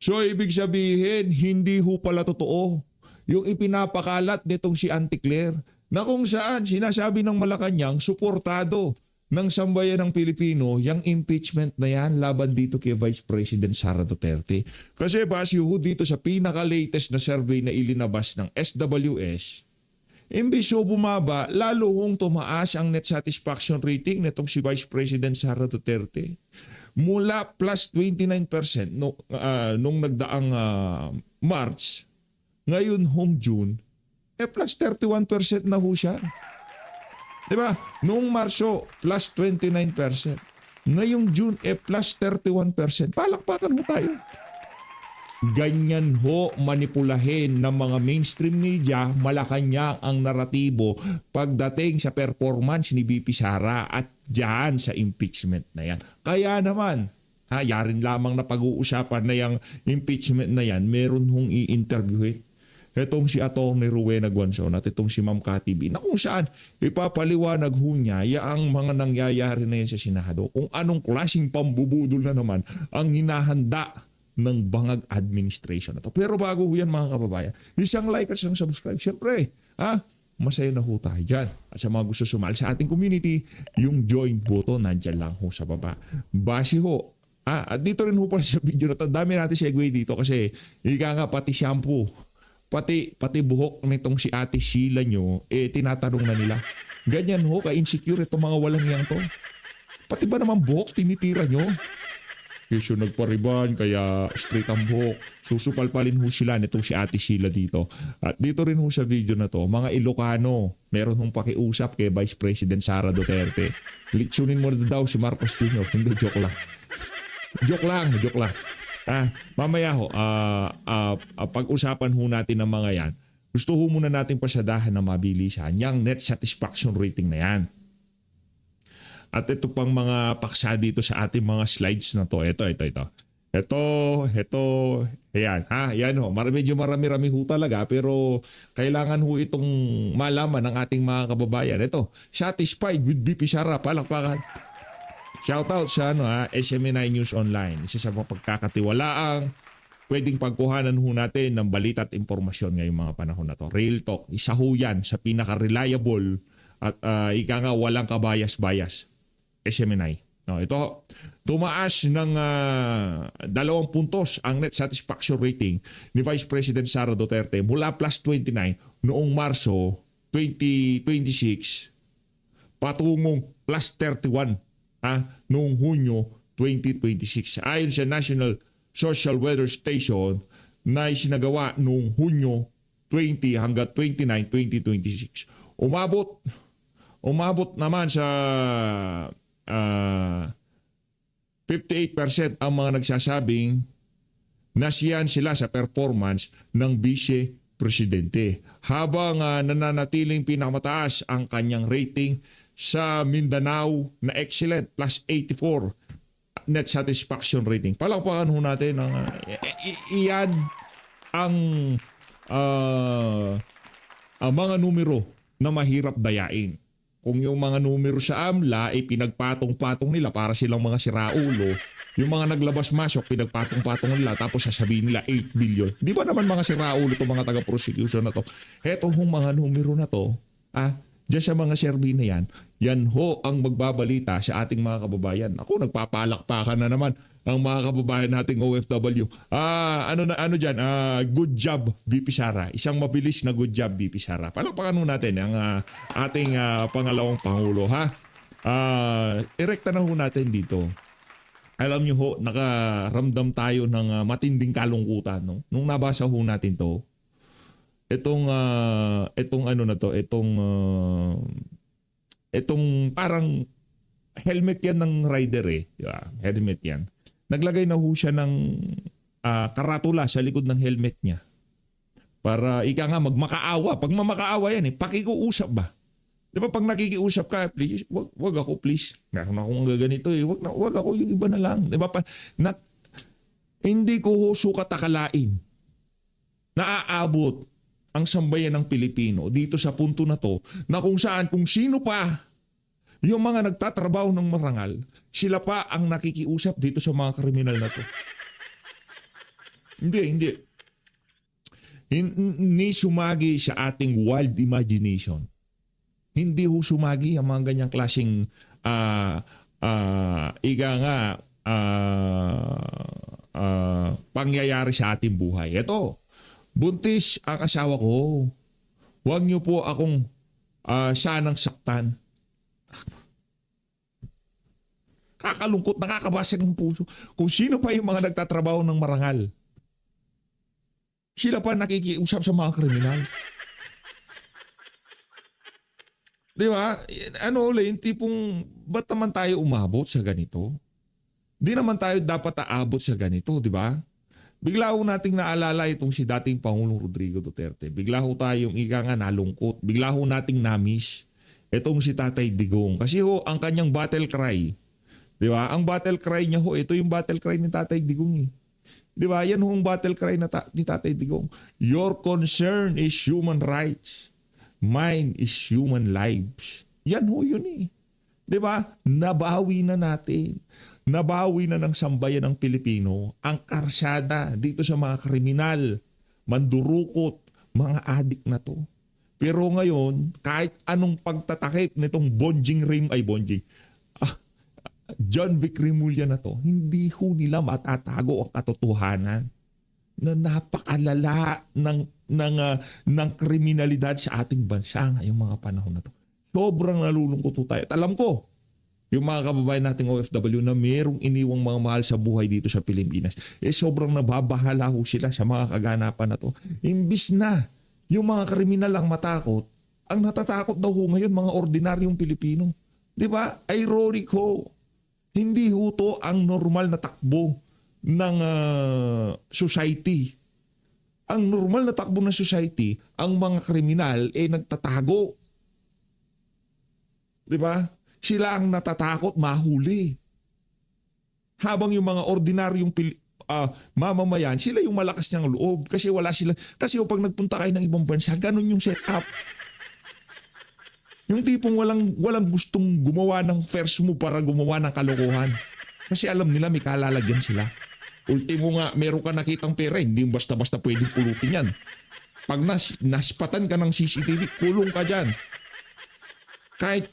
So ibig sabihin, hindi ho pala totoo yung ipinapakalat nitong si Auntie Claire na kung saan sinasabi ng Malacanang suportado ng sambayan ng Pilipino yung impeachment na yan laban dito kay Vice President Sara Duterte. Kasi base ho dito sa pinaka-latest na survey na ilinabas ng SWS, imbis ho bumaba, lalo hong tumaas ang net satisfaction rating nitong si Vice President Sara Duterte. Mula plus 29% nung nagdaang March, ngayon home June, plus 31% na ho siya. Diba? Noong Marso, plus 29%. Ngayong June, plus 31%. Palakpakan ho tayo. Ganyan ho manipulahin ng mga mainstream media, Malacanang ang naratibo pagdating sa performance ni VP Sara at dyan sa impeachment na yan. Kaya naman, yarin lamang na pag-uusapan na yung impeachment na yan, meron hong i-interviewin. Itong si Atty. Rowena Guanzon at itong si Ma'am Cathy B, na kung saan ipapaliwanag ho niya ang mga nangyayari na yan sa Senado, kung anong klaseng pambubudol na naman ang hinahanda ng bangag administration na to. Pero bago ho yan mga kababayan, isang like at isang subscribe. Siyempre, masaya na ho tayo dyan. At sa mga gusto sumali sa ating community, yung join button nandyan lang ho sa baba. Base ho. At dito rin ho pala sa video na to, dami natin segue dito kasi ika nga pati shampoo, pati buhok nitong si Ate Sheila nyo, tinatanong na nila. Ganyan ho, ka-insecure itong mga walang yang to. Pati ba naman buhok, tinitira nyo? Kesyo nagpariban, kaya straight ang buhok. Susupalpalin ho sila nitong si Ate Sheila dito. At dito rin ho sa video na to, mga Ilocano, meron hong pakiusap kay Vice President Sara Duterte. Litsunin mo na daw si Marcos Jr. Hindi, joke lang. Joke lang. Mamaya ho, pag-usapan ho natin ng mga yan, gusto ho muna natin pasadahan na mabilisan yung net satisfaction rating na yan. At ito pang mga paksa dito sa ating mga slides na to. Ito. Ayan, yan ho. Medyo marami-rami ho talaga, pero kailangan ho itong malaman ng ating mga kababayan. Ito, satisfied with VP Sara. Palakpakan. Shoutout sa SMNI News Online. Isa sa mga pagkakatiwalaang pwedeng pagkuhanan ho natin ng balita at impormasyon ngayong mga panahon na to. Real Talk. Isa ho yan sa pinaka-reliable at ika nga walang kabayas-bayas. SMNI. No, ito, tumaas ng 2 puntos ang net satisfaction rating ni Vice President Sara Duterte mula plus 29 noong Marso 2026 patungong plus 31 noong Hunyo 2026. Ayon sa National Social Weather Station na isinagawa noong Hunyo 20 hanggang 29, 2026. Umabot naman sa 58% ang mga nagsasabing nasiyahan sila sa performance ng Vice Presidente. Habang nananatiling pinakamataas ang kanyang rating sa Mindanao na excellent, plus 84 net satisfaction rating. Palakpakan ho natin ang iyan ang mga numero na mahirap dayain. Kung yung mga numero sa AMLA ay pinagpatong-patong nila para silang mga siraulo, yung mga naglabas-masok, pinagpatong-patong nila, tapos sasabihin nila 8 billion. Di ba naman mga siraulo itong mga taga-prosecution na to? Eto hong mga numero na to, diyan sa mga survey na yan ho ang magbabalita sa ating mga kababayan. Ako, nagpapalakpakan na naman ang mga kababayan nating OFW. Good job, VP Sara. Isang mabilis na good job, VP Sara. Palakpakan natin ang ating pangalawang Pangulo, Erekta na ho natin dito. Alam nyo ho, nakaramdam tayo ng matinding kalungkutan, no? Nung nabasa ho natin to, itong parang helmet yan ng rider helmet yan. Naglagay na ho siya ng karatula sa likod ng helmet niya para ika nga magmakaawa. Pag mamakaawa yan pakikiusap ba? Di ba pag nakikiusap ka, please, wag ako please. Meron akong gaganito wag ako, yung iba na lang. Di ba hindi ko ho sukat akalain na aabot ang sambayan ng Pilipino dito sa punto na to na kung sino pa yung mga nagtatrabaho ng marangal, sila pa ang nakikiusap dito sa mga kriminal na to. Hindi. Hindi sumagi sa ating wild imagination. Hindi ho sumagi ang mga ganyang klaseng ika nga pangyayari sa ating buhay. Ito, buntis ang asawa ko. Huwag niyo po akong sanang saktan. Kakalungkot, nakakabasag ng puso. Kung sino pa yung mga nagtatrabaho ng marangal, sila pa nakikiusap sa mga kriminal. Di ba? Ano ulit, tipong, ba't naman tayo umabot sa ganito? Di naman tayo dapat aabot sa ganito, di ba? Bigla ho nating naalala itong si dating Pangulong Rodrigo Duterte. Bigla ho tayong ika nga nalungkot. Bigla ho nating namiss itong si Tatay Digong. Kasi ho, ang kanyang battle cry, di ba? Ang battle cry niya ho, ito yung battle cry ni Tatay Digong eh. Di ba? Yan ho ang battle cry ni Tatay Digong. Your concern is human rights. Mine is human lives. Yan ho yun eh. Di ba? Nabawi na natin. Nabawi na ng sambayan ng Pilipino ang karsada dito sa mga kriminal, mandurukot, mga adik na to. Pero ngayon, kahit anong pagtatakip nitong John Vic Remulla na to, hindi ho nila matatago ang katotohanan na napakalala ng kriminalidad sa ating bansa ngayong mga panahon na to. Sobrang nalulungkot ho tayo. At alam ko, yung mga kababayan nating OFW na mayroong iniwang mga mahal sa buhay dito sa Pilipinas, sobrang nababahala ho sila sa mga kaganapan na to. Imbis na yung mga kriminal ang matakot, ang natatakot daw ho ngayon mga ordinaryong Pilipino. Di ba? Ironic ho. Hindi ho to ang normal na takbo ng society. Ang normal na takbo ng society, ang mga kriminal nagtatago. Di ba? Sila ang natatakot mahuli. Habang yung mga ordinaryong mamamayan, sila yung malakas niyang loob kasi wala sila. Kasi pag nagpunta kayo ng ibang bansa, ganun yung setup. Yung tipong walang gustong gumawa ng first move para gumawa ng kalokohan. Kasi alam nila may kalalagyan sila. Ultimo nga, meron ka nakitang pera, hindi basta-basta pwedeng pulutin yan. Pag naspatan ka ng CCTV, kulong ka dyan. Kahit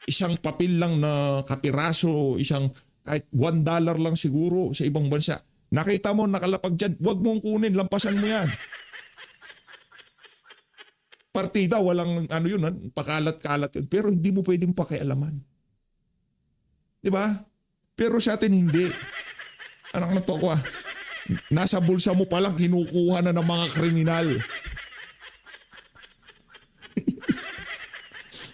isang papel lang na kapiraso, kahit $1 lang siguro sa ibang bansa. Nakita mo, nakalapag dyan, huwag mong kunin, lampasan mo yan. Partida, walang pakalat-kalat yun. Pero hindi mo pwedeng pakialaman. Diba? Pero sa atin hindi. Anak na to ko nasa bulsa mo palang kinukuha na ng mga kriminal.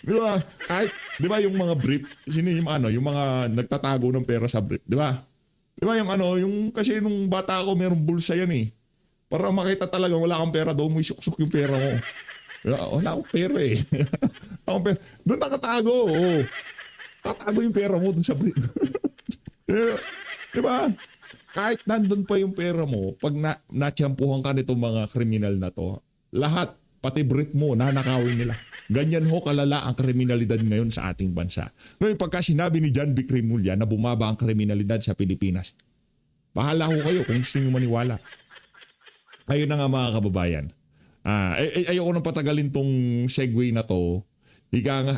Diba? Kahit, diba yung mga brief, yung mga nagtatago ng pera sa brief, diba? Diba yung kasi nung bata ako, merong bulsa yan eh. Para makita talaga wala kang pera, doon mo isuksok yung pera mo. Wala akong pera eh. Doon nakatago. Oh. Tatago yung pera mo doon sa brief. Diba? Kahit nandun pa yung pera mo, pag natsyampuhan ka nitong mga kriminal na to, lahat, pati brief mo, nanakawin nila. Ganyan ho kalala ang kriminalidad ngayon sa ating bansa. Ngayon pagka sinabi ni John Vic Remulla na bumaba ang kriminalidad sa Pilipinas, bahala ho kayo kung gusto nyo maniwala. Ayun na nga mga kababayan. Ayoko nang patagalin tong segue na to. Ika nga,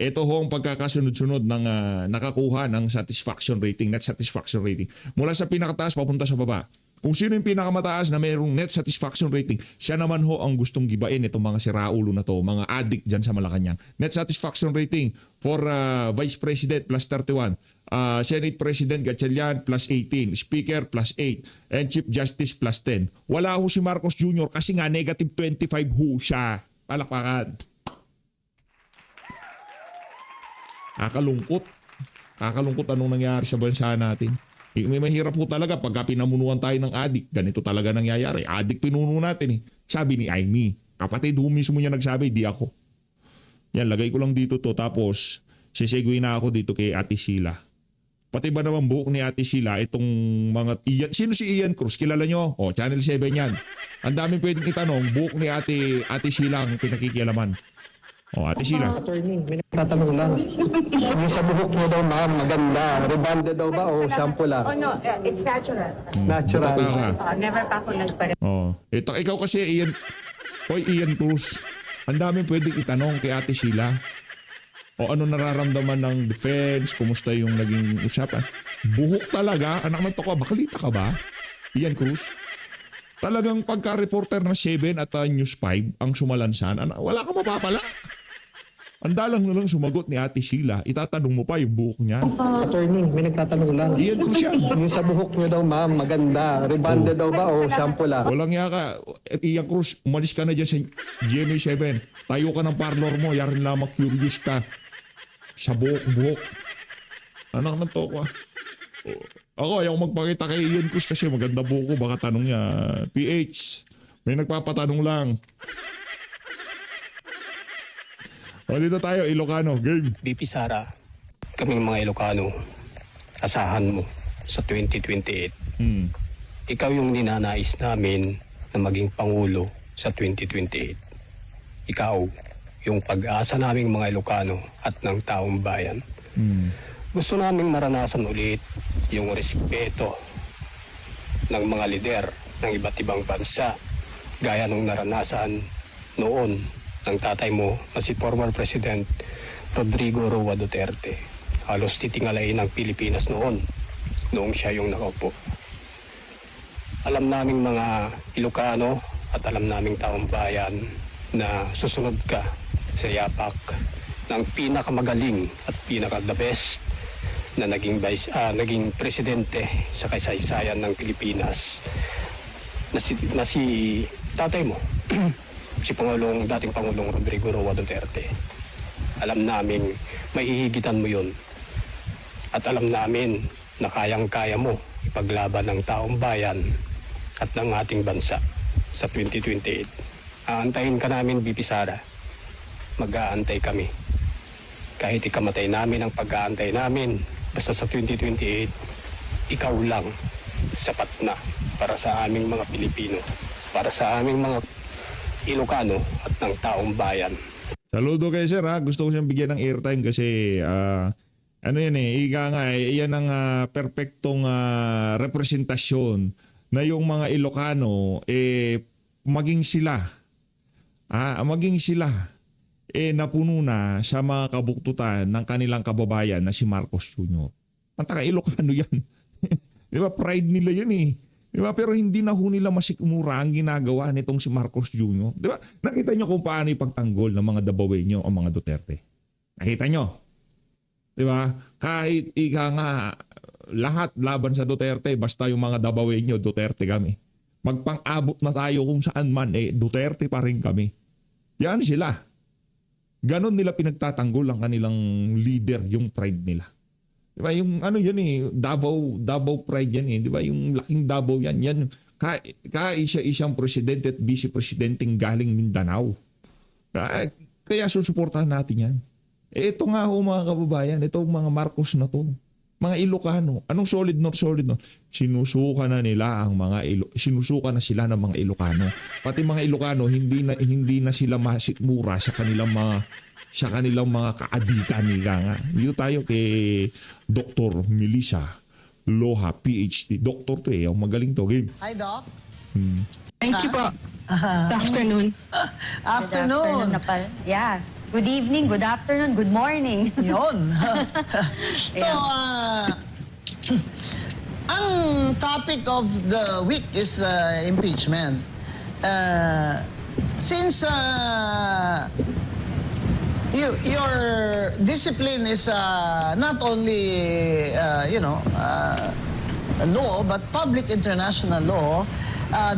ito ho ang pagkakasunod-sunod ng nakakuha ng satisfaction rating, net satisfaction rating. Mula sa pinakataas papunta sa baba. Kung sino yung pinakamataas na mayroong net satisfaction rating, siya naman ho ang gustong gibain itong mga siraulo na to, mga addict dyan sa Malacanang. Net satisfaction rating for Vice President plus 31, Senate President Gatchalian plus 18, Speaker plus 8, and Chief Justice plus 10. Wala ho si Marcos Jr. kasi nga negative 25 ho siya. Palakpakan. Kakalungkot anong nangyari sa bansa natin. May mahirap po talaga pagka pinamunuan tayo ng adik. Ganito talaga nangyayari. Adik pinuno natin eh. Sabi ni Amy. Kapatid, mismo niya nagsabi, di ako. Yan, lagay ko lang dito to. Tapos, sisegue na ako dito kay Ate Sheila. Pati ba naman buhok ni Ate Sheila, itong mga... Sino si Ian Cruz? Kilala nyo? Channel 7 yan. Ang daming pwedeng itanong, buhok ni Ate Sheila ang pinakikialaman. O, Ate Sheila. Attorney, may nagtatanong lang. Yung sa buhok niyo daw, ma'am, maganda. Rebonded daw ba o shampoo lang? Oh no, it's natural. Natural. Bata ka. Never pa ako nagpare. Oh, ikaw kasi Ian Cruz. Ang dami pwedeng itanong kay Ate Sheila. O ano nararamdaman ng defense? Kumusta yung naging usapan? Buhok talaga? Anak ng toko, bakalita ka ba? Ian Cruz? Talagang pagka-reporter na 7 at News 5 ang sumalansan, wala ka mapapala. Andalang na lang sumagot ni Ate Sheila, itatanong mo pa yung buhok niya. Attorney, may nagtatanong lang. Ian Cruz yan. Yung sa buhok niyo daw, ma'am, maganda. Rebonded daw ba o shampoo lang? Walang nga ka. Ian Cruz, umalis ka na dyan sa GMA7. Tayo ka ng parlor mo, yarin lamang curious ka. Sa buhok-buhok. Anak ng toko. Ako, ayaw magpakita kay Ian Cruz kasi maganda buhok ko. Baka tanong niya, PH, may nagpapatanong lang. O dito tayo, Ilocano, game. BP Sara, kaming mga Ilocano, asahan mo sa 2028. Ikaw yung ninanais namin na maging Pangulo sa 2028. Ikaw, yung pag-asa naming mga Ilocano at ng taong bayan. Gusto naming maranasan ulit yung respeto ng mga lider ng iba't ibang bansa gaya nung naranasan noon ng tatay mo na si former President Rodrigo Roa Duterte. Halos titingalain ng Pilipinas noong siya yung nakaupo. Alam naming mga Ilocano at alam naming taong bayan na susunod ka sa yapak ng pinakamagaling at pinaka-the best na naging presidente sa kasaysayan ng Pilipinas na si tatay mo. Si dating Pangulong Rodrigo Roa Duterte. Alam namin may hihigitan mo yun. At alam namin na kayang-kaya mo ipaglaban ng taong bayan at ng ating bansa sa 2028. Aantayin ka namin, BP Sara. Mag-aantay kami. Kahit ikamatay namin ang pag-aantay namin, basta sa 2028, ikaw lang sapat na para sa aming mga Pilipino, para sa aming mga Ilocano at ng taong bayan. Saludo kay sir ha. Gusto ko siyang bigyan ng airtime kasi ano yan ika nga yan ang perpektong representasyon na yung mga Ilocano maging sila napuno na sa mga kabuktutan ng kanilang kababayan na si Marcos Jr. Pantaka Ilocano yan. Di ba? Pride nila yan eh. Di ba? Pero hindi na ho nila masikmura ang ginagawa nitong si Marcos Jr. Di ba? Nakita nyo kung paano ipagtanggol ng mga Dabawenyo o mga Duterte. Nakita nyo? Di ba? Kahit lahat laban sa Duterte, basta yung mga Dabawenyo, Duterte kami. Magpang-abot na tayo kung saan man, Duterte pa rin kami. Yan sila. Ganon nila pinagtatanggol ang kanilang leader, yung pride nila. Diba yung Davao pride yan Diba yung laking Davao yan isa-isang presidente at vice-presidenteng galing Mindanao. Kaya susuportahan natin yan. Ito nga ho mga kababayan, itong mga Marcos na to. Mga Ilocano, anong solid no? Sinusuka na sila ng mga Ilocano. Pati mga Ilocano hindi na sila masikmura sa kanilang mga kaadikan nga. Dito tayo kay Dr. Melissa Loha, PhD. Doktor to magaling to. Game. Hi, Doc. Thank you po. Good afternoon. Afternoon. Yeah. Good evening, good afternoon, good morning. Yun. So, ang topic of the week is impeachment. Since your discipline is not only, law, but public international law,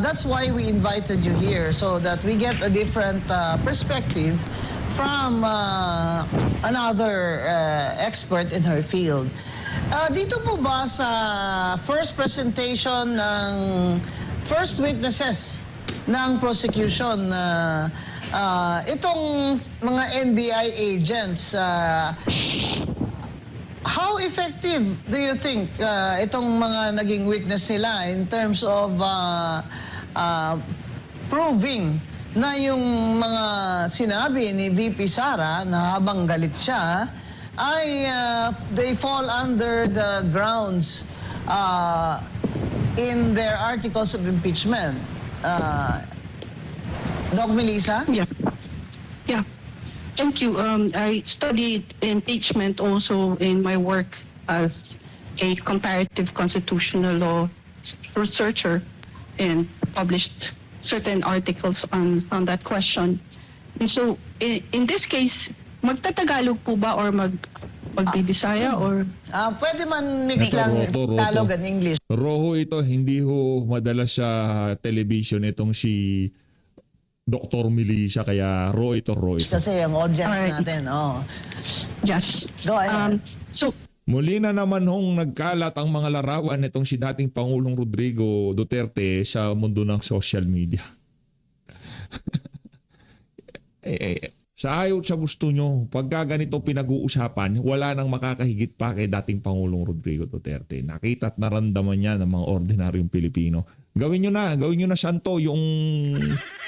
that's why we invited you here, so that we get a different perspective from another expert in her field. Dito po ba sa first presentation ng first witnesses ng prosecution, itong mga NBI agents, how effective do you think itong mga naging witness nila in terms of proving na yung mga sinabi ni VP Sara na habang galit siya ay they fall under the grounds in their articles of impeachment. Doc Melissa? Yeah. Yeah. Thank you. I studied impeachment also in my work as a comparative constitutional law researcher and published certain articles on that question. And so, in this case, magtatagalog po ba or magbibisaya or... Pwede man mix Nasa lang Roto. Tagalog and English. Roho ito, hindi ho madalas sa television itong si Dr. Melissa, kaya Ro ito. Kasi ang audience Alright. natin, Yes. Go ahead. So, Muli na naman hong nagkalat ang mga larawan nitong si dating Pangulong Rodrigo Duterte sa mundo ng social media. Sa ayaw sa gusto nyo, pagka ganito pinag-uusapan, wala nang makakahigit pa kay dating Pangulong Rodrigo Duterte. Nakita at naramdaman niya ng mga ordinaryong Pilipino. Gawin nyo na santo yung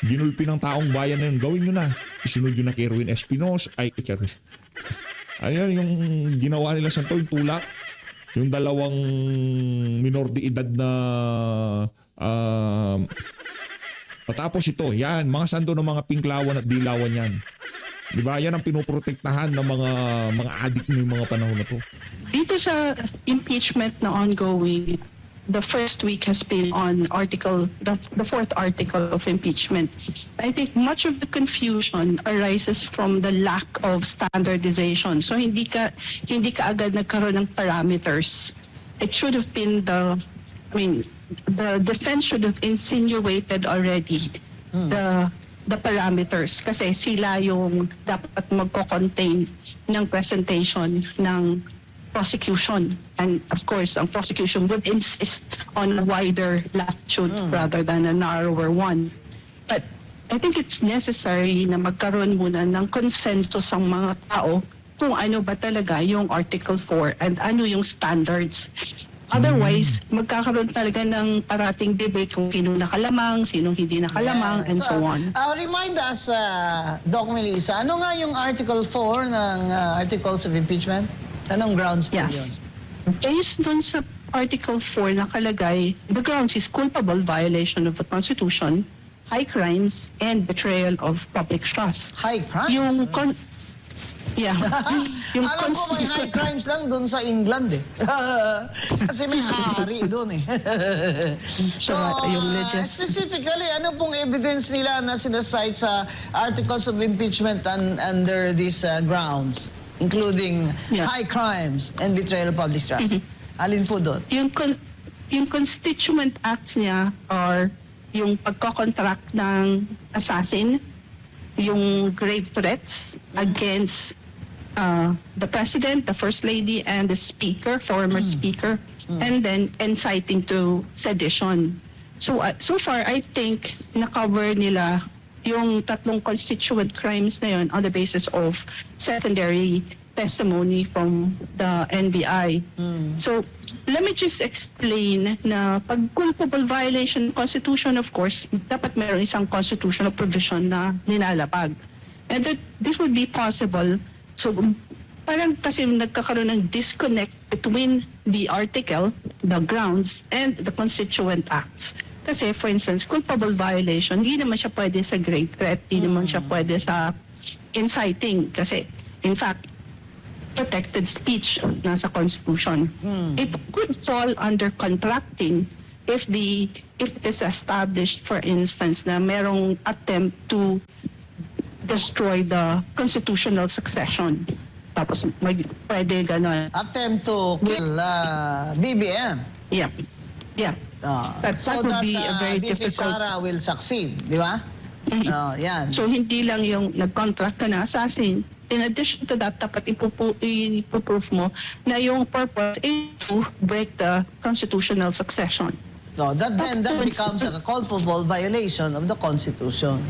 ginulpi ng taong bayan na yun. Gawin nyo na. Isunod nyo na kay Erwin Espinosa. Ayun, yung ginawa nila santo, yung tulak. Yung dalawang minor de edad na patapos ito, yan, mga santo ng mga pinklawan at dilawan yan. Di ba? Yan ang pinoprotektahan ng mga adik ng mga panahon na to. dito sa impeachment na ongoing, the first week has been on the fourth article of impeachment. I think much of the confusion arises from the lack of standardization. So hindi ka agad nagkaroon ng parameters. It should have been the defense should have insinuated already the parameters kasi sila yung dapat magko-contain ng presentation ng prosecution, and of course ang prosecution would insist on a wider latitude rather than a narrower one. But I think it's necessary na magkaroon muna ng consensus ang mga tao kung ano ba talaga yung Article 4 and ano yung standards. Otherwise, magkakaroon talaga ng parating debate kung sino nakalamang, sino hindi nakalamang, and so on. Remind us, Doc Melissa, ano nga yung Article 4 ng Articles of Impeachment? Anong grounds po yun? Yes. Based dun sa Article 4 nakalagay, the grounds is culpable violation of the Constitution, high crimes, and betrayal of public trust. High crimes? Yung yung Alam ko may high crimes lang doon sa England eh. Kasi may hari doon eh. So, specifically, ano pong evidence nila na sinasite sa Articles of Impeachment under these grounds? Including high crimes and betrayal of public trust. Alin po doon? Yung constituent acts niya are yung pagkocontract ng assassin, yung grave threats against the president, the first lady, and the speaker, former speaker, and then inciting to sedition. So so far, I think na-cover nila yung tatlong constituent crimes na yun on the basis of secondary testimony from the NBI. So, let me just explain na pag culpable violation of Constitution, of course, dapat meron isang constitutional provision na nilalabag. And that this would be possible. So, parang kasi nagkakaroon ng disconnect between the article, the grounds, and the constituent acts. Kasi, for instance, culpable violation, hindi naman siya pwede sa grave threat, hindi naman siya pwede sa inciting. Kasi, in fact, protected speech nasa Constitution. It could fall under contracting if it is established, for instance, na merong attempt to destroy the constitutional succession. Tapos, pwede gano'n. Attempt to kill BBM. Yeah. Yeah. That So would that be a very BP difficult. Sara will succeed, di ba? Yan. So hindi lang yung nag-contract ka na assassin. In addition to that, dapat ipuproof mo na yung purpose is to break the constitutional succession. No, that becomes a culpable violation of the Constitution.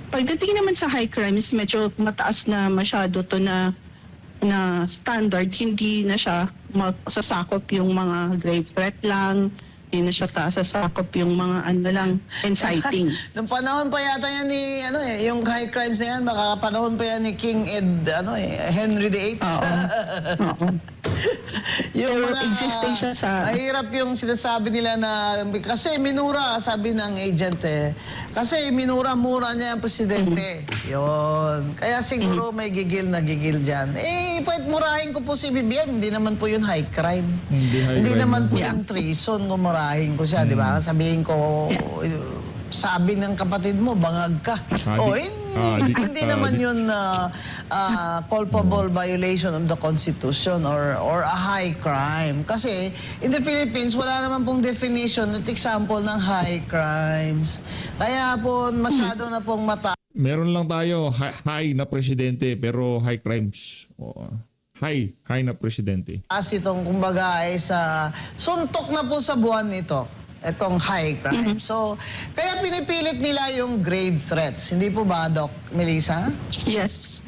Pagdating naman sa high crimes, medyo mataas na masyado to na standard. Hindi na siya masasakop yung mga grave threat lang, Hindi na siya sakop yung mga ano lang, inciting. Nung panahon pa yata yan ni, yung high crimes na yan, baka panahon pa yan ni King Henry VIII. Oo. Pero existing siya sa... Mahirap yung sinasabi nila na, kasi minura, sabi ng agent kasi minura-mura niya ang presidente. Yun. Kaya siguro may gigil na gigil dyan. Kahit murahin ko po si BBM, hindi naman po yun high crime. Hindi high crime. naman po yung treason kung murahin ko siya, di ba? Sabihin ko, sabi ng kapatid mo, bangag ka. Hindi naman yun culpable violation of the Constitution or a high crime. Kasi in the Philippines, wala naman pong definition at example ng high crimes. Kaya po masyado na pong Meron lang tayo high na presidente pero high crimes. High na presidente. itong kumbaga ay sa suntok na po sa buwan ito. Itong high crime. So, kaya pinipilit nila yung grave threats. Hindi po ba, Doc Melissa? Yes.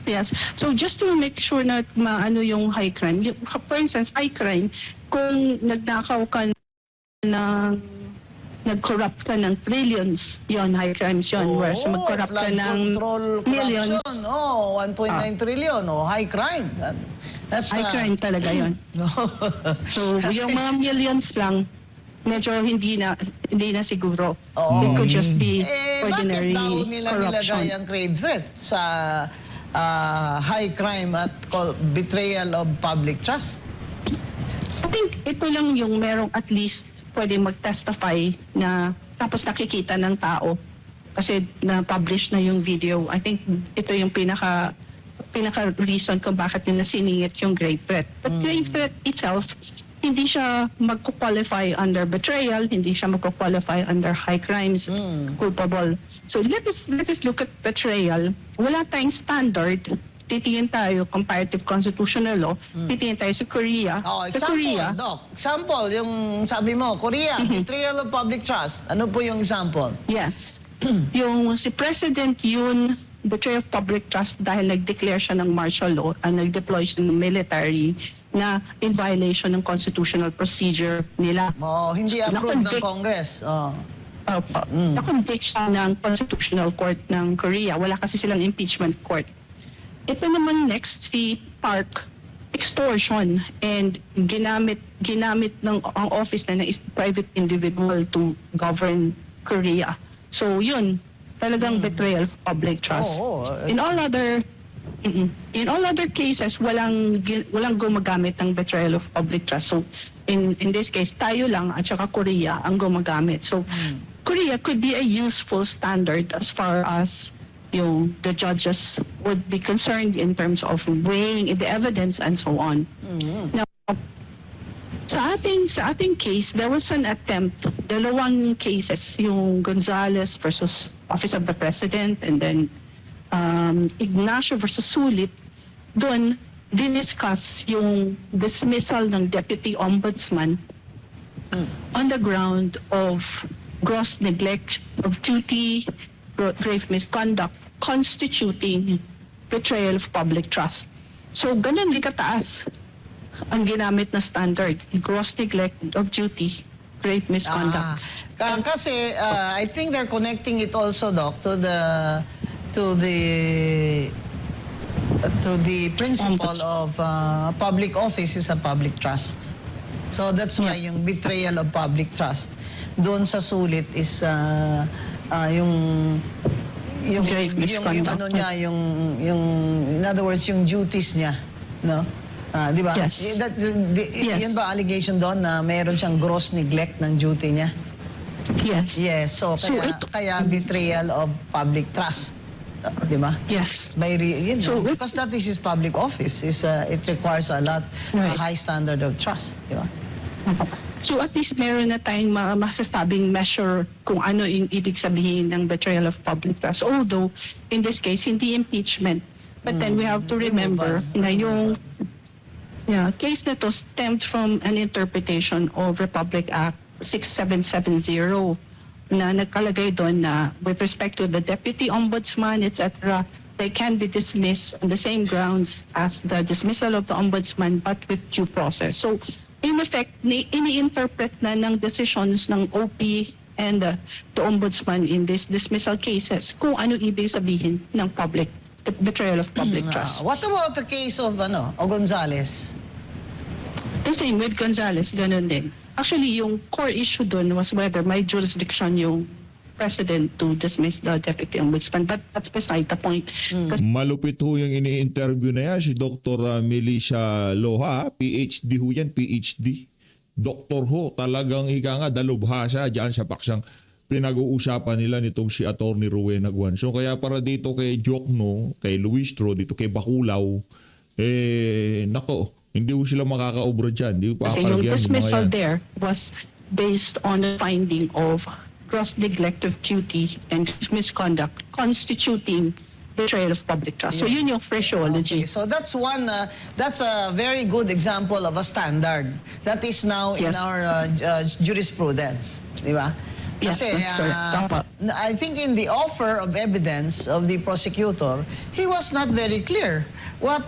So just to make sure na maano yung high crime, for instance, high crime, kung nagnakaw ka ng nag-corrupt ka ng trillions, yon high crimes yon. Whereas mag-corrupt ka ng millions, 1.9 trillion, high crime. That's high crime talaga yon. So yung mga millions lang, medyo hindi na siguro. It could just be ordinary bakit daw nila corruption. nilagay ang grave threat sa high crime at betrayal of public trust? I think ito lang yung merong at least pwede mag-testify na tapos nakikita ng tao kasi na-publish na yung video. I think ito yung pinaka-reason kung bakit nila siningit yung grave threat. But grave threat itself, hindi siya magko-qualify under betrayal, hindi siya magko-qualify under high crimes, culpable. So let us look at betrayal. Wala tayong standard. Titingin tayo, comparative constitutional law, titingin tayo sa Korea. Example, Doc. Example, yung sabi mo, Korea, betrayal of public trust. Ano po yung example? Yes. Yung si President Yoon, betrayal of public trust dahil nag-declare siya ng martial law at nag-deploy siya ng military na in violation ng constitutional procedure nila. Hindi approved ng Congress. Na-convict siya ng Constitutional Court ng Korea. Wala kasi silang impeachment court. Ito naman next, si Park, extortion and ginamit ng ang office na is private individual to govern Korea. So yun, talagang betrayal of public trust. In all other cases, walang gumagamit ng betrayal of public trust. So in this case, tayo lang at saka Korea ang gumagamit. So Korea could be a useful standard as far as the judges would be concerned in terms of weighing the evidence and so on. Now, sa ating case, there was an attempt, dalawang cases, yung Gonzales versus Office of the President and then Ignacio versus Sulit. Doon, diniscuss yung dismissal ng Deputy Ombudsman on the ground of gross neglect of duty, grave misconduct, constituting betrayal of public trust. So, ganun di kataas ang ginamit na standard, gross neglect of duty, grave misconduct. Kasi I think they're connecting it also, Doc, to the principle of public office is a public trust. So that's why yung betrayal of public trust doon sa Sulit is yung grave misconduct. In other words, yung duties niya, no? Di ba? Yes. Yan ba allegation doon na mayroon siyang gross neglect ng duty niya? Yes. Yes, so kaya betrayal of public trust. Di ba? Yes. Because that is his public office, it requires a high standard of trust, di ba? So at least meron na tayong masasabing measure kung ano yung ibig sabihin ng betrayal of public trust. Although, in this case, hindi impeachment. But then we have to remember na yung case na to stemmed from an interpretation of Republic Act 6770 na nagkalagay doon na with respect to the Deputy Ombudsman, etc., they can be dismissed on the same grounds as the dismissal of the Ombudsman but with due process. So, in effect, ini-interpret na ng decisions ng OP and the Ombudsman in this dismissal cases kung ano ibig sabihin ng betrayal of public trust. What about the case of o Gonzales? The same with Gonzales, ganun din. Actually, yung core issue dun was whether may jurisdiction yung president to dismiss the deputy ombudsman. But that's beside the point. Kasi Malupit ho yung ini-interview na yan, si Dr. Melissa Loha, PhD ho yan, PhD. Doktor ho, talagang ika nga, dalubhasa dyan sa paksang pinag-uusapan nila nitong si Atty. Rowena Guanzon. Kaya para dito kay Jokno, kay Luistro, dito kay Baculaw, nako, hindi ko sila makakaobra dyan. Hindi ko kasi yung papalagyan dismissal mga yan. there was based on the finding of gross neglect of duty and misconduct constituting betrayal of public trust. So yun yung phraseology. Okay, so that's that's a very good example of a standard that is now in Yes. our jurisprudence, di ba? Yes, that's correct. Tama. I think in the offer of evidence of the prosecutor, he was not very clear what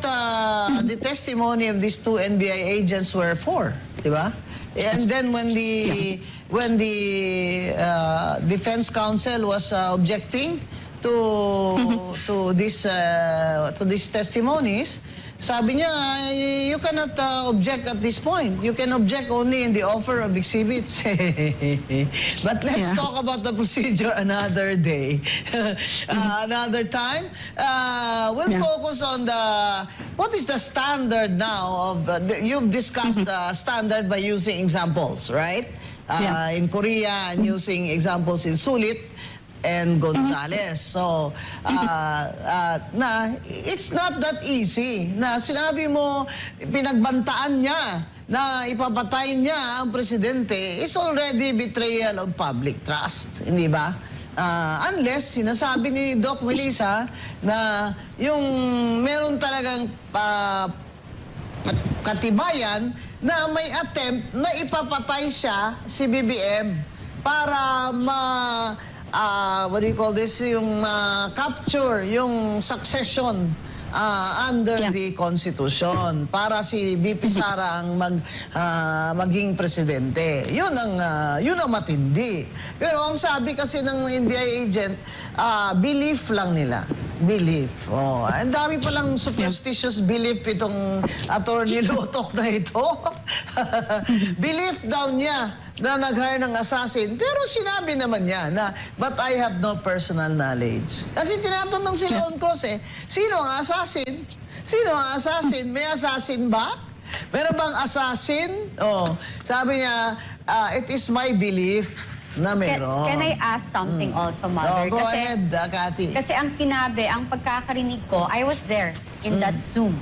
the testimony of these two NBI agents were for, di ba? And then when the defense counsel was objecting to these testimonies, sabi niya, you cannot object at this point. You can object only in the offer of exhibits. But let's Yeah. talk about the procedure another day, another time. We'll Yeah. focus on what is the standard now of, you've discussed standard by using examples, right? Yeah. In Korea, and using examples in Sulit and Gonzales. So, it's not that easy. Na sinabi mo, pinagbantaan niya na ipapatay niya ang presidente is already betrayal of public trust. Hindi ba? Unless sinasabi ni Doc Melissa na yung meron talagang katibayan na may attempt na ipapatay siya, si BBM, para what do you call this, yung capture, yung succession under Yeah. the Constitution, para si VP Sara ang maging presidente. Yun ang matindi. Pero ang sabi kasi ng NBI agent, belief lang nila. Belief. Oh, ang dami palang superstitious belief itong Attorney Lotok na ito. Belief daw niya na nag-hire ng assassin. Pero sinabi naman niya na, but I have no personal knowledge. Kasi tinatanong si Leon Cruz sino ang assassin? Sino ang assassin? May assassin ba? Meron bang assassin? Oh, sabi niya, it is my belief na meron. Can I ask something also, Mother? Go ahead, Cathy. Kasi ang sinabi, ang pagkakarinig ko, I was there in that Zoom.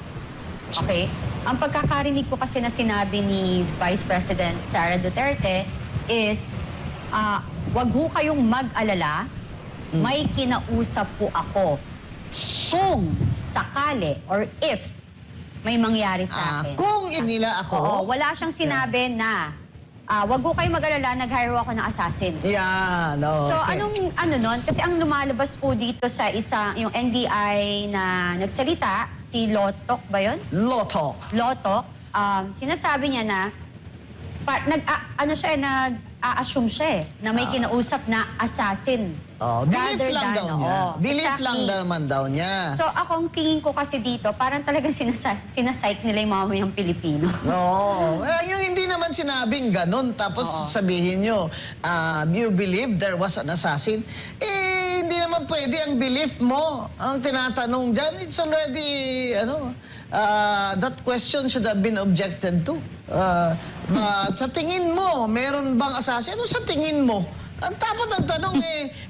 Okay? Ang pagkakarinig ko kasi na sinabi ni Vice President Sara Duterte is, wag ho kayong mag-alala, may kinausap po ako. Kung sakali or if may mangyari sa akin. Kung nila ako. Oo, wala siyang sinabi na wag ho kayong mag-alala, nag-hire ako ng assassin. Yeah, no. So, okay. ano nun? Kasi ang lumalabas po dito sa yung NBI na nagsalita, si Lotok ba yun? Lotok. Lotok, sinasabi niya na, nag-a-assume siya na may kinausap na assassin. Belief Rather lang than, daw niya. oo, Belief lang exactly. naman daw niya. So, akong tingin ko kasi dito, parang talagang sinasike nila yung mamayang Pilipino. No. Yung hindi naman sinabing ganun, tapos sabihin nyo, you believe there was an assassin, hindi naman pwede ang belief mo. Ang tinatanong dyan, it's already, that question should have been objected to. Sa tingin mo, meron bang assassin? Ano sa tingin mo? Ang dapat ang tanong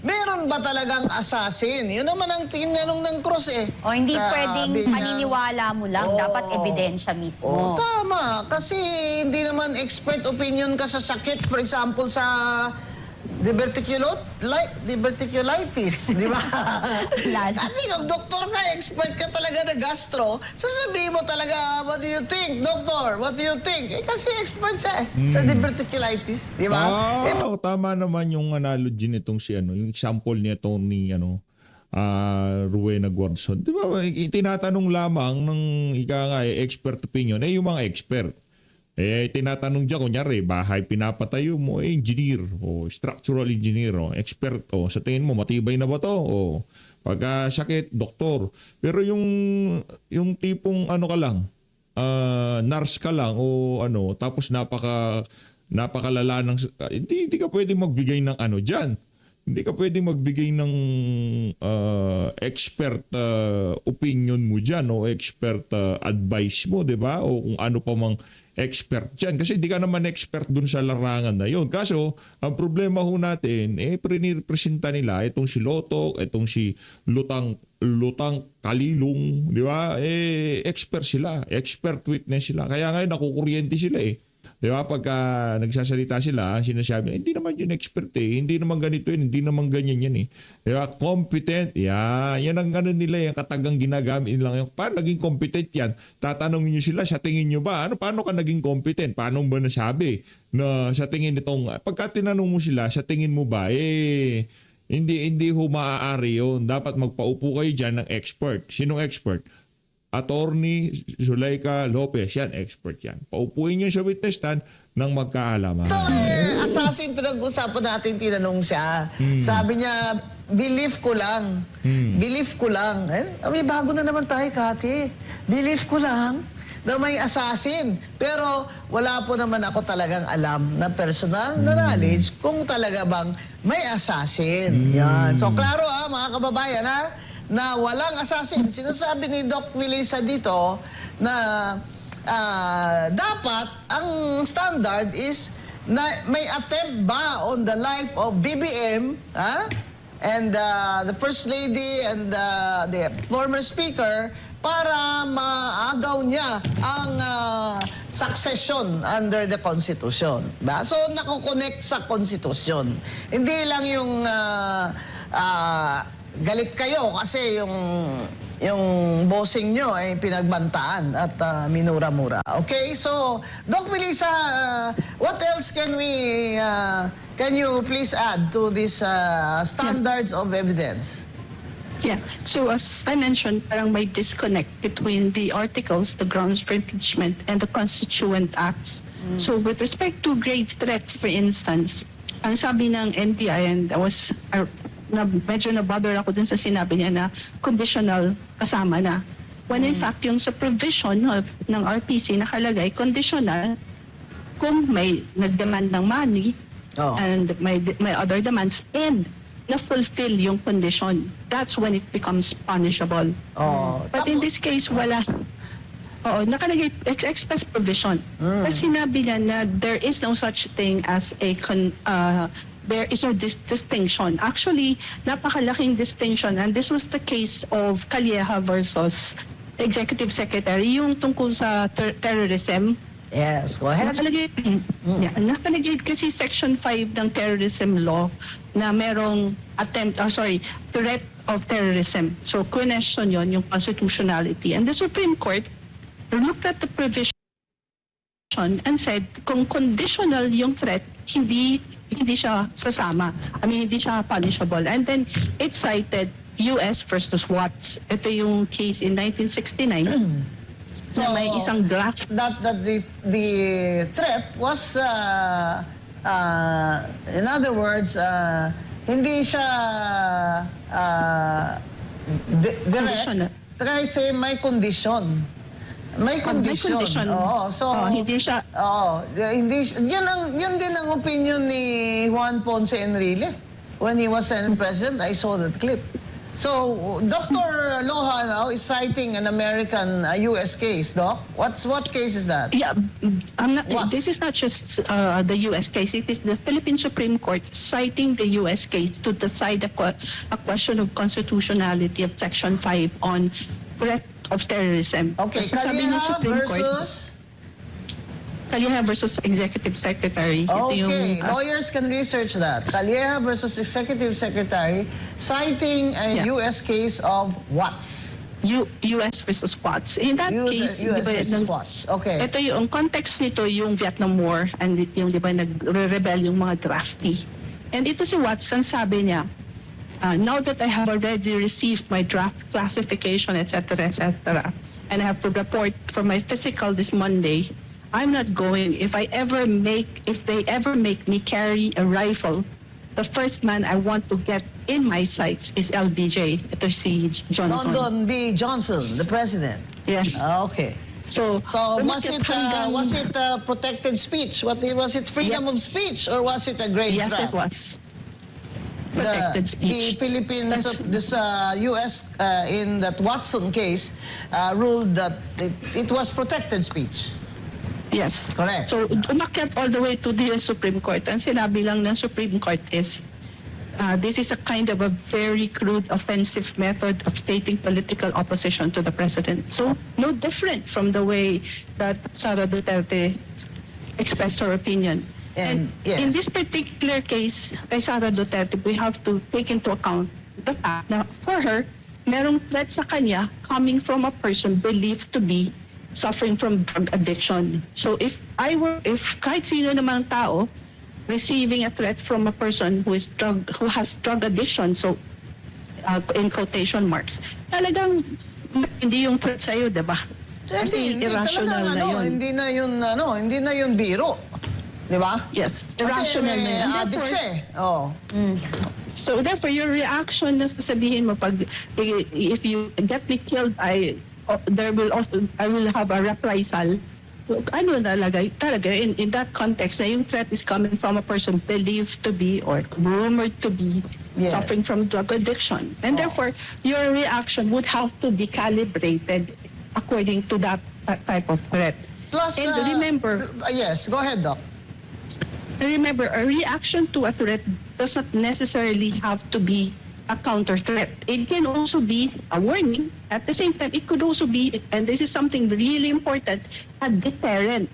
meron ba talagang assassin? Yun naman ang tinanong ng Cruz O hindi Sabi pwedeng niya, paniniwala mo lang, dapat ebidensya mismo. tama. Kasi hindi naman expert opinion ka sa sakit. For example, sa diverticulitis, di ba? Kasi kung doktor ka, expert ka talaga na gastro, sasabihin mo talaga, what do you think, doctor? What do you think? Kasi expert siya sa diverticulitis, di ba? Tama naman yung analogy nitong yung example nito ni Rowena Guanzon. Di ba, tinatanong lamang ng expert opinion, yung mga expert. Tinatanong dyan, kunyari, bahay pinapatayo mo, engineer o structural engineer o expert o sa tingin mo, matibay na ba to? O pagka sakit, doktor. Pero yung tipong ano ka lang, nurse ka lang o ano, tapos napakalala ng, hindi ka pwede magbigay ng ano dyan. Hindi ka pwede magbigay ng expert opinion mo dyan o expert advice mo, di ba? O kung ano pa mang expert dyan. Kasi di ka naman expert dun sa larangan na yun. Kaso, ang problema ho natin, presenta nila itong si Lotok, itong si Lutang Kalilong, di ba? Expert sila. Expert witness sila. Kaya ngayon, nakukuryente sila eh. Di ba? Pagka nagsasalita sila, sinasabi, hindi naman yun expert eh. Hindi naman ganito yun. Hindi naman ganyan yan eh. Di ba? Competent. Yan ang ano nila, yung katagang ginagamit nila. Paano naging competent yan? Tatanungin nyo sila, sa tingin nyo ba? Paano ka naging competent? Paano ba nasabi na sa tingin nitong, pagka tinanong mo sila, sa tingin mo ba, hindi ho maaari yun. Dapat magpaupo kayo dyan ng expert. Sinong expert? Attorney Zuleika Lopez, yan, expert yan. Paupuin niyo sa witness stand ng magkaalaman. Ito, assassin pinag-usapan natin, tinanong siya. Sabi niya, belief ko lang. Belief ko lang. May bago na naman tayo, Kati. Belief ko lang na may assassin. Pero wala po naman ako talagang alam na personal na knowledge kung talaga bang may assassin. Yan. So, klaro mga kababayan na walang assassin. Sinasabi ni Doc Melissa dito na dapat ang standard is na may attempt ba on the life of BBM and the First Lady and the former Speaker para maagaw niya ang succession under the Constitution. So, nakukonect sa Constitution. Hindi lang yung galit kayo kasi yung bossing nyo ay pinagbantaan at minura-mura. Okay? So, Doc Melissa, what else can you please add to these standards of evidence? Yeah. So as I mentioned, parang may disconnect between the articles, the grounds for impeachment, and the constituent acts. So with respect to grave threat, for instance, ang sabi ng NBI, and medyo na-bother ako dun sa sinabi niya na conditional kasama na. When in fact, yung sa provision ng RPC nakalagay, conditional kung may nag-demand ng money and may other demands and na-fulfill yung condition. That's when it becomes punishable. But in this case, wala. Nakalagay express provision. Kasi sinabi niya na there is no such thing as there is no distinction. Actually, napakalaking distinction, and this was the case of Calleja versus Executive Secretary, yung tungkol sa terrorism. Yes, go ahead. Nakalagay kasi Section 5 ng terrorism law na merong threat of terrorism. So, question yon yung constitutionality. And the Supreme Court looked at the provision and said, kung conditional yung threat, hindi siya sasama. Hindi siya punishable. And then, it cited U.S. versus Watts. Ito yung case in 1969 na may isang draft. That the threat was, in other words, hindi siya direct. Kasi may condition. May condition. Hindi siya. Yun din ang opinion ni Juan Ponce Enrile when he was Senate President. I saw that clip. So, Dr. Loha now is citing an American US case, Doc. What case is that? Yeah, this is not just the US case. It is the Philippine Supreme Court citing the US case to decide a question of constitutionality of Section 5 on threat of terrorism. Okay, So, sabi ng Supreme Court, Calleja versus Executive Secretary. Okay, lawyers can research that. Calleja versus Executive Secretary citing a US case of Watts. US versus Watts. In that case, US versus Watts. Okay. Ito yung context nito, yung Vietnam War, and yung di ba nagre-rebel yung mga draftee. And ito si Watts, ang sabi niya, now that I have already received my draft classification, etc., and I have to report for my physical this Monday, I'm not going. If they ever make me carry a rifle, the first man I want to get in my sights is LBJ. Ito si Johnson. Lyndon B. Johnson, the president. Yes. Okay. So Was it protected speech? Was it freedom of speech, or was it a grave yes, threat? it was protected speech. The Philippines, this U.S. In that Watson case, ruled that it was protected speech. Yes. Correct. So, umakyat all the way to the Supreme Court. Ang sinabi lang ng Supreme Court is, this is a kind of a very crude, offensive method of stating political opposition to the president. So, no different from the way that Sara Duterte expressed her opinion. And, yes. In this particular case, kay Sara Duterte, we have to take into account the fact na for her, merong threat sa kanya coming from a person believed to be suffering from drug addiction. So if kahit sino namang tao receiving a threat from a person who has drug addiction, so in quotation marks, talagang hindi yung threat sa'yo, diba? Kasi irrational na yun. Hindi na yun biro. Di ba? Yes, Kasi irrational na may yun. addict siya eh. Oh. So therefore, your reaction na sasabihin mo pag if you get me killed, I will have a reprisal. Ano talaga in that context na yung threat is coming from a person believed to be or rumored to be Yes. suffering from drug addiction. And therefore, your reaction would have to be calibrated according to that type of threat. Plus, And remember, yes, go ahead, Doc. remember, a reaction to a threat does not necessarily have to be a counter threat. It can also be a warning. At the same time, it could also be, and this is something really important, a deterrent.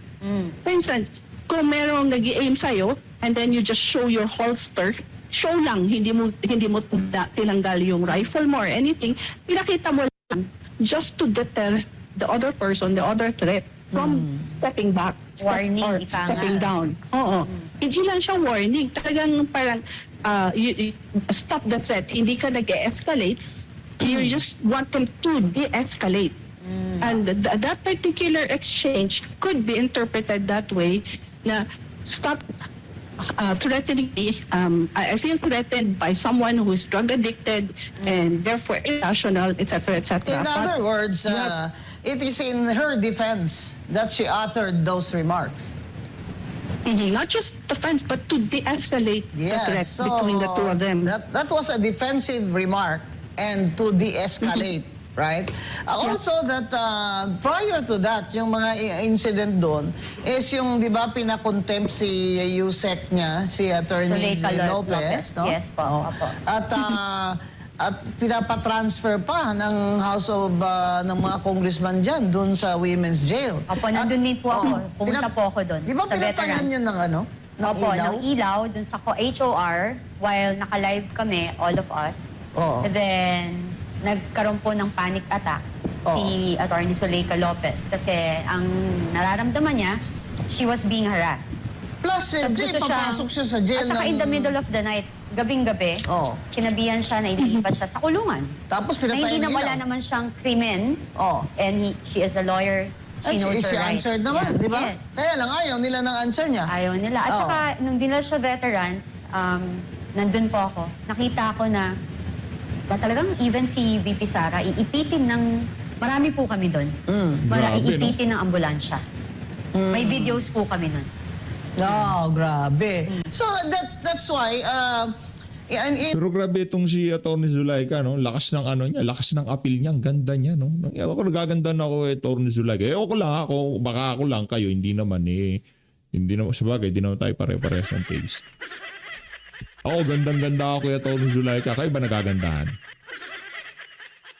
For instance, kung merong nag-aim sa'yo, and then you just show your holster, show lang, hindi mo tinanggal yung rifle mo or anything, pinakita mo lang just to deter the other person, the other threat, from stepping back, Warning, or ika nga. stepping down. Oo. Hindi lang siya warning. Talagang parang you stop the threat. Hindi ka nag-escalate. You just want them to de-escalate. And that particular exchange could be interpreted that way na stop threatening me. I feel threatened by someone who is drug addicted and therefore irrational, etc., etc. In other words, it is in her defense that she uttered those remarks. Not just defense, but to de-escalate the threat Yes, so between the two of them. that was a defensive remark and to de-escalate, right? Also that prior to that, yung mga incident doon is yung, di ba, pinakontempt si Yusek niya, si Attorney Zuleika Lopez, no? Yes po, opo. At pinapatransfer pa ng House of ng mga congressman dyan doon sa women's jail. Opo, nandun din po ako. Pumunta po ako doon. Di ba sa pinatayan veterans. yun ng ano? Ng Opo, ilaw? ng ilaw, dun sa HOR, while naka-live kami, all of us. Oo. And then, nagkaroon po ng panic attack si Attorney Zuleika Lopez kasi ang nararamdaman niya, she was being harassed. Plus, Tapos papasok siya sa jail at saka in the middle of the night, gabing-gabi, Oo. sinabihan siya na ililipat siya sa kulungan. Tapos Na pinatay hindi na nila. wala naman siyang krimen. Oo. And she is a lawyer. She knows She her rights. answered naman, Yeah. di ba? Yes. Kaya lang ayaw nila ng answer niya. Ayaw nila. At Oo. saka, nung dinala siya veterans, nandun po ako. Nakita ko na, ba talagang even si VP Sara, iipitin ng, marami po kami doon. Grabe, Iipitin ng ambulansya. May videos po kami nun. No, grabe. So that's why Pero grabe itong si Atty. Zuleika, no? Lakas ng ano niya, lakas ng appeal niya, ang ganda niya, no? Ako nagaganda na ako Atty. Zuleika. Ako lang ako, baka ako lang kayo, hindi naman sabagay, hindi naman tayo pare-parehas ng taste. Ako, gandang-ganda ako kay Atty. Zuleika. Kayo ba nagagandahan?